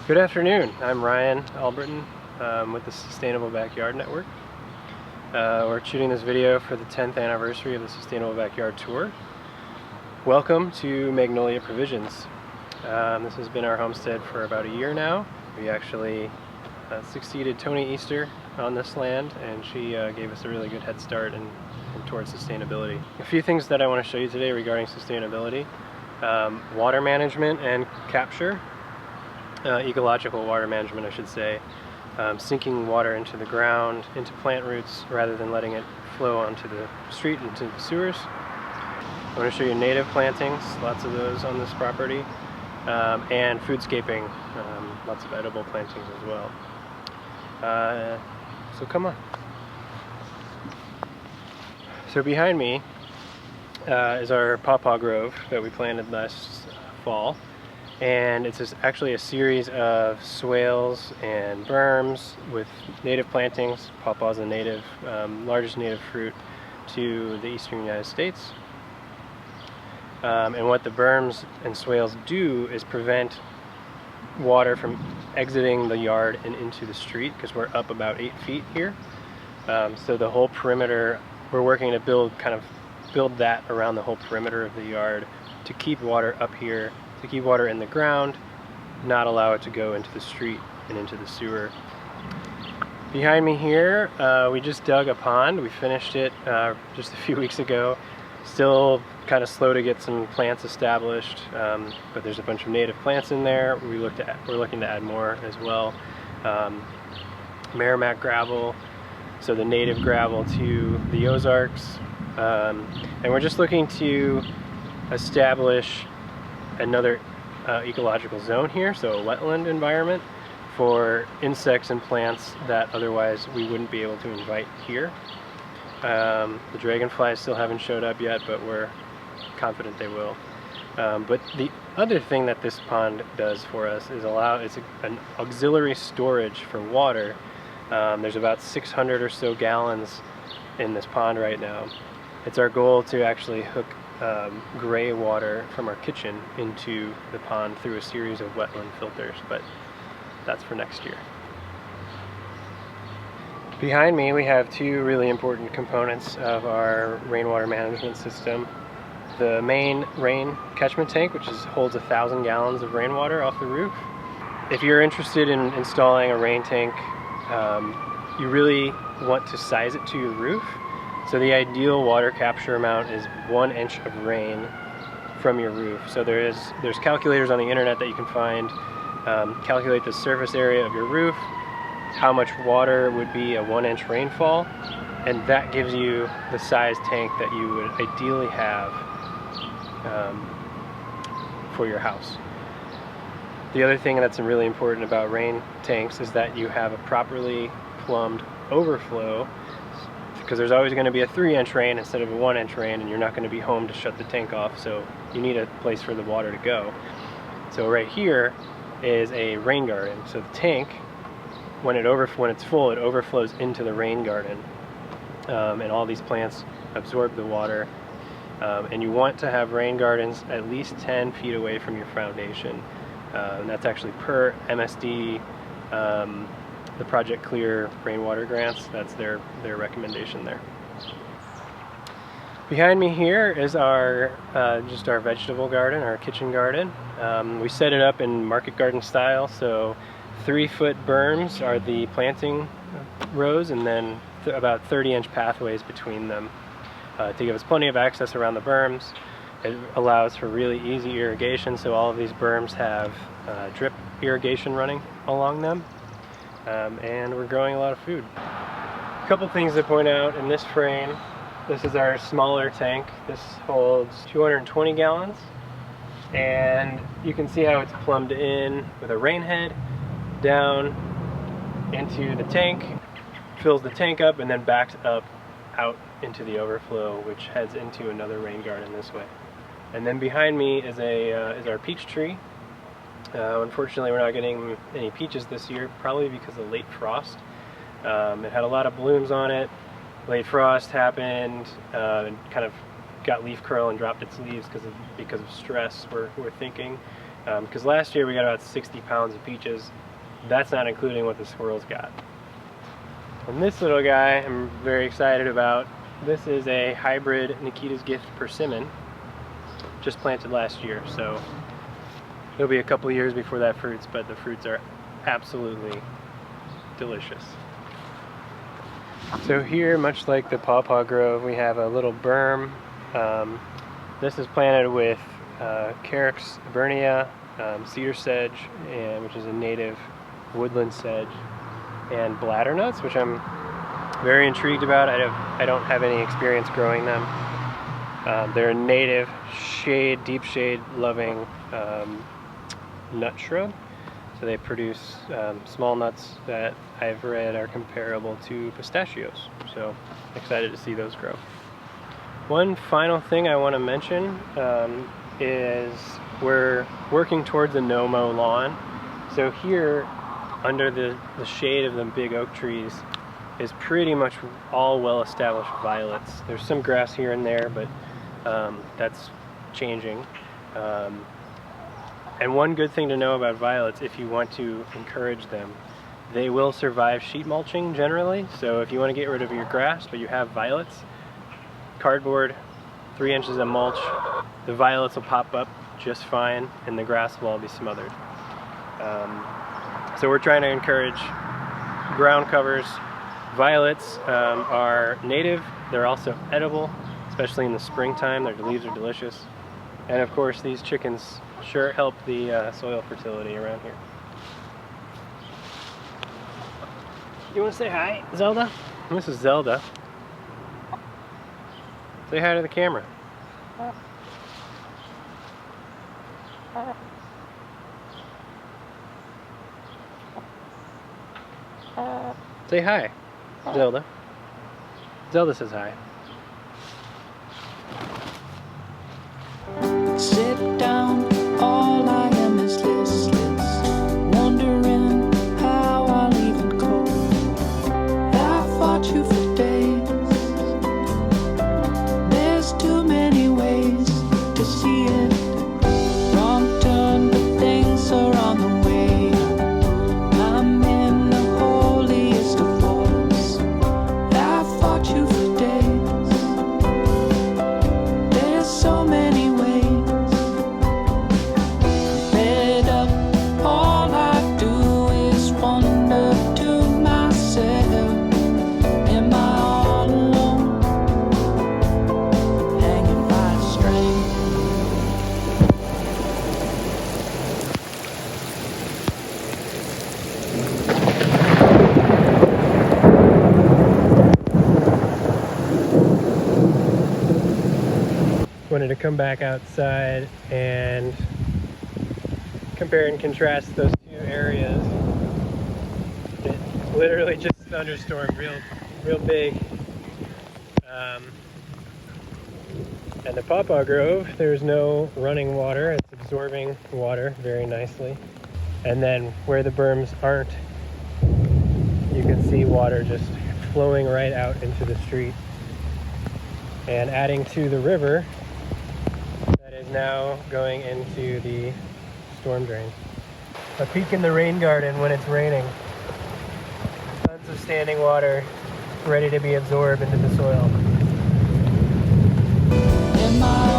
Good afternoon. I'm Ryan Albritton with the Sustainable Backyard Network. We're shooting this video for the 10th anniversary of the Sustainable Backyard Tour. Welcome to Magnolia Provisions. This has been our homestead for about a year now. We actually succeeded Tony Easter on this land, and she gave us a really good head start towards sustainability. A few things that I want to show you today regarding sustainability. Water management and capture. Ecological water management, I should say. Sinking water into the ground, into plant roots, rather than letting it flow onto the street, into the sewers. I want to show you native plantings, lots of those on this property, and foodscaping, lots of edible plantings as well. So come on. So behind me is our pawpaw grove that we planted last fall. And it's actually a series of swales and berms with native plantings. Pawpaw is the largest native fruit to the eastern United States. And what the berms and swales do is prevent water from exiting the yard and into the street, because we're up about 8 feet here. So the whole perimeter, we're working to build that around the whole perimeter of the yard to keep water up here, to keep water in the ground, not allow it to go into the street and into the sewer. Behind me here, we just dug a pond. We finished it just a few weeks ago. Still kind of slow to get some plants established, but there's a bunch of native plants in there. We're looking to add more as well. Merrimack gravel, so the native gravel to the Ozarks. And we're just looking to establish another ecological zone here, so a wetland environment for insects and plants that otherwise we wouldn't be able to invite here. The dragonflies still haven't showed up yet, but we're confident they will. But the other thing that this pond does for us is it's an auxiliary storage for water. There's about 600 or so gallons in this pond right now. It's our goal to actually hook gray water from our kitchen into the pond through a series of wetland filters, but that's for next year. Behind me we have two really important components of our rainwater management system. The main rain catchment tank, which holds 1,000 gallons of rainwater off the roof. If you're interested in installing a rain tank, you really want to size it to your roof. So the ideal water capture amount is 1 inch of rain from your roof. So there's calculators on the internet that you can find. Calculate the surface area of your roof, how much water would be a 1 inch rainfall, and that gives you the size tank that you would ideally have for your house. The other thing that's really important about rain tanks is that you have a properly plumbed overflow, because there's always going to be a 3-inch rain instead of a 1-inch rain, and you're not going to be home to shut the tank off, so you need a place for the water to go. So right here is a rain garden. So the tank, when it's full, it overflows into the rain garden, and all these plants absorb the water. And you want to have rain gardens at least 10 feet away from your foundation, and that's actually per MSD. The Project Clear rainwater grants, that's their recommendation there. Behind me here is just our vegetable garden, our kitchen garden. We set it up in market garden style, so 3-foot berms are the planting rows, and then about 30-inch pathways between them to give us plenty of access around the berms. It allows for really easy irrigation, so all of these berms have drip irrigation running along them. And we're growing a lot of food. A couple things to point out in this frame. This is our smaller tank. This holds 220 gallons, and you can see how it's plumbed in with a rain head down into the tank, fills the tank up, and then backs up out into the overflow, which heads into another rain garden this way. And then behind me is our peach tree. Unfortunately, we're not getting any peaches this year, probably because of late frost. It had a lot of blooms on it. Late frost happened and kind of got leaf curl and dropped its leaves because of stress, we're thinking. because last year we got about 60 pounds of peaches. That's not including what the squirrels got. And this little guy I'm very excited about. This is a hybrid Nikita's Gift persimmon, just planted last year, so it'll be a couple years before that fruits, but the fruits are absolutely delicious. So here, much like the Pawpaw Grove, we have a little berm. This is planted with Carex eburnia, cedar sedge, which is a native woodland sedge, and bladdernuts, which I'm very intrigued about. I don't have any experience growing them. They're a native shade, deep shade loving nut shrub. So they produce small nuts that I've read are comparable to pistachios. So excited to see those grow. One final thing I want to mention is we're working towards a no-mow lawn. So here, under the shade of the big oak trees, is pretty much all well-established violets. There's some grass here and there, but that's changing. And one good thing to know about violets, if you want to encourage them, they will survive sheet mulching generally. So if you want to get rid of your grass, but you have violets, cardboard, 3 inches of mulch, the violets will pop up just fine, and the grass will all be smothered. So we're trying to encourage ground covers. Violets are native. They're also edible, especially in the springtime. Their leaves are delicious. And of course, these chickens sure help the soil fertility around here. You want to say hi, Zelda? This is Zelda. Say hi to the camera. Say hi, Zelda. Zelda says hi. Sit down, all I am is listless, wondering how I'll even cope. I've fought you for days. There's too many ways to see it. Wrong turn, but things are on the way. I'm in the holiest of holes. I've fought you for days. There's so many ways. Wanted to come back outside and compare and contrast those two areas. It literally just thunderstormed real big. And the Pawpaw Grove, there's no running water. It's absorbing water very nicely. And then where the berms aren't, you can see water just flowing right out into the street and adding to the river that is now going into the storm drain. A peek in the rain garden when it's raining. Tons of standing water ready to be absorbed into the soil. In my